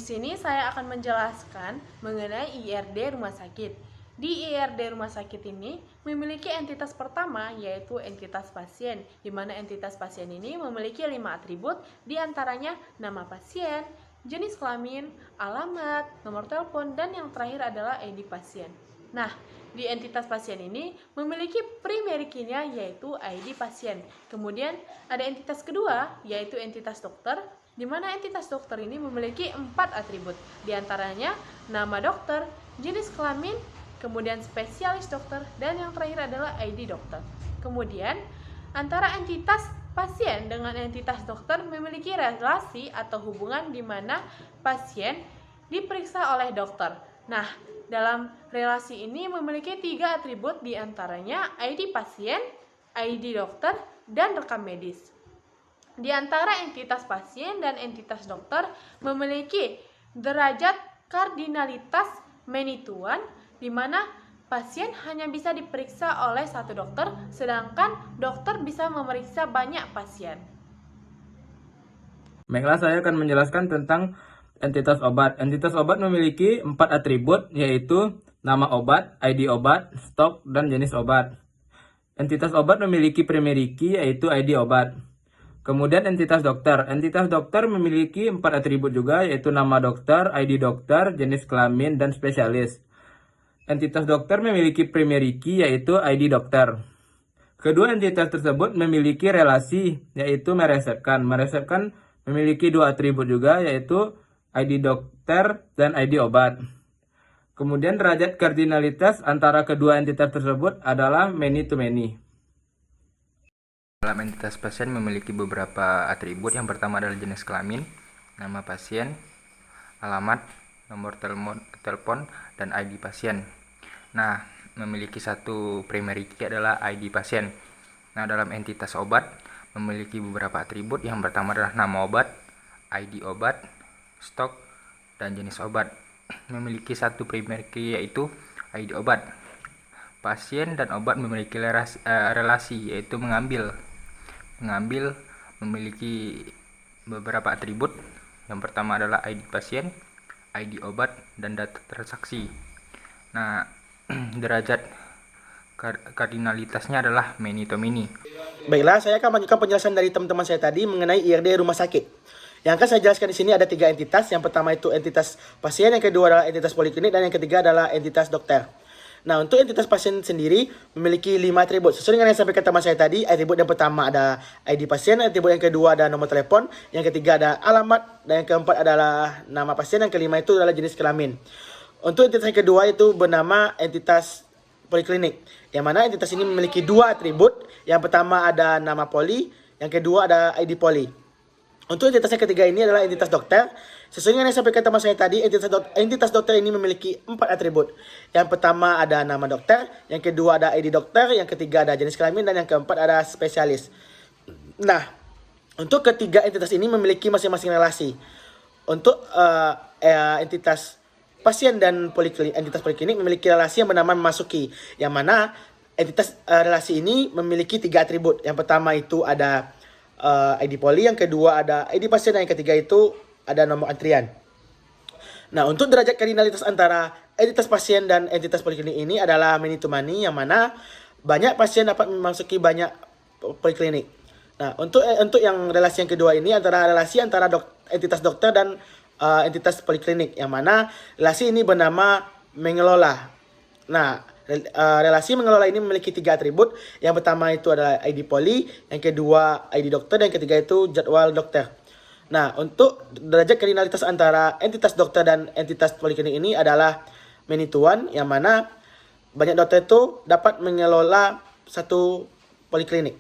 sini saya akan menjelaskan mengenai IRD rumah sakit. Di IRD rumah sakit ini memiliki entitas pertama yaitu entitas pasien, di mana entitas pasien ini memiliki 5 atribut, diantaranya nama pasien, jenis kelamin, alamat, nomor telepon, dan yang terakhir adalah ID pasien. Nah, di entitas pasien ini memiliki primary key-nya yaitu ID pasien. Kemudian ada entitas kedua yaitu entitas dokter, di mana entitas dokter ini memiliki 4 atribut, diantaranya nama dokter, jenis kelamin, kemudian spesialis dokter, dan yang terakhir adalah ID dokter. Kemudian antara entitas pasien dengan entitas dokter memiliki relasi atau hubungan di mana pasien diperiksa oleh dokter. Nah, dalam relasi ini memiliki 3 atribut, diantaranya ID pasien, ID dokter, dan rekam medis. Di antara entitas pasien dan entitas dokter memiliki derajat kardinalitas many to one, di mana pasien hanya bisa diperiksa oleh satu dokter, sedangkan dokter bisa memeriksa banyak pasien. Baiklah, saya akan menjelaskan tentang entitas obat. Entitas obat memiliki 4 atribut, yaitu nama obat, ID obat, stok, dan jenis obat. Entitas obat memiliki primary key, yaitu ID obat. Kemudian entitas dokter. Entitas dokter memiliki 4 atribut juga, yaitu nama dokter, ID dokter, jenis kelamin, dan spesialis. Entitas dokter memiliki primary key, yaitu ID dokter. Kedua entitas tersebut memiliki relasi, yaitu meresepkan. Meresepkan memiliki 2 atribut juga, yaitu ID dokter dan ID obat. Kemudian derajat kardinalitas antara kedua entitas tersebut adalah many to many. Dalam entitas pasien memiliki beberapa atribut. Yang pertama adalah jenis kelamin, nama pasien, alamat, nomor telepon, dan ID pasien. Nah, memiliki satu primary key adalah ID pasien. Nah, dalam entitas obat memiliki beberapa atribut. Yang pertama adalah nama obat, ID obat, stok, dan jenis obat. Memiliki satu primary key yaitu ID obat. Pasien dan obat memiliki relasi yaitu mengambil memiliki beberapa atribut. Yang pertama adalah ID pasien, ID obat, dan data transaksi. Nah, derajat kardinalitasnya adalah many to many. Baiklah, saya akan melanjutkan penjelasan dari teman-teman saya tadi mengenai IRD rumah sakit. Yang akan saya jelaskan di sini ada 3 entitas. Yang pertama itu entitas pasien, yang kedua adalah entitas poliklinik, dan yang ketiga adalah entitas dokter. Nah, untuk entitas pasien sendiri memiliki 5 atribut. Sesuai dengan yang sampaikan teman saya tadi, atribut yang pertama ada ID pasien, atribut yang kedua ada nomor telepon, yang ketiga ada alamat, dan yang keempat adalah nama pasien, yang kelima itu adalah jenis kelamin. Untuk entitas yang kedua itu bernama entitas poliklinik, yang mana entitas ini memiliki 2 atribut. Yang pertama ada nama poli, yang kedua ada ID poli. Untuk entitas yang ketiga ini adalah entitas dokter. Sesuai dengan yang sampaikan teman saya tadi, entitas dokter ini memiliki 4 atribut. Yang pertama ada nama dokter, yang kedua ada ID dokter, yang ketiga ada jenis kelamin, dan yang keempat ada spesialis. Nah, untuk ketiga entitas ini memiliki masing-masing relasi. Untuk entitas pasien dan entitas poliklinik memiliki relasi yang bernama memasuki, yang mana entitas relasi ini memiliki 3 atribut. Yang pertama itu ada ID poli, yang kedua ada ID pasien, dan yang ketiga itu ada nomor antrian. Nah, untuk derajat kardinalitas antara entitas pasien dan entitas poliklinik ini adalah many to many, yang mana banyak pasien dapat memasuki banyak poliklinik. Nah, untuk yang relasi yang kedua ini relasi antara entitas dokter dan entitas poliklinik, yang mana relasi ini bernama mengelola. Nah, relasi mengelola ini memiliki 3 atribut. Yang pertama itu adalah ID poli, yang kedua ID dokter, dan yang ketiga itu jadwal dokter. Nah, untuk derajat kardinalitas antara entitas dokter dan entitas poliklinik ini adalah many to one, yang mana banyak dokter itu dapat mengelola satu poliklinik.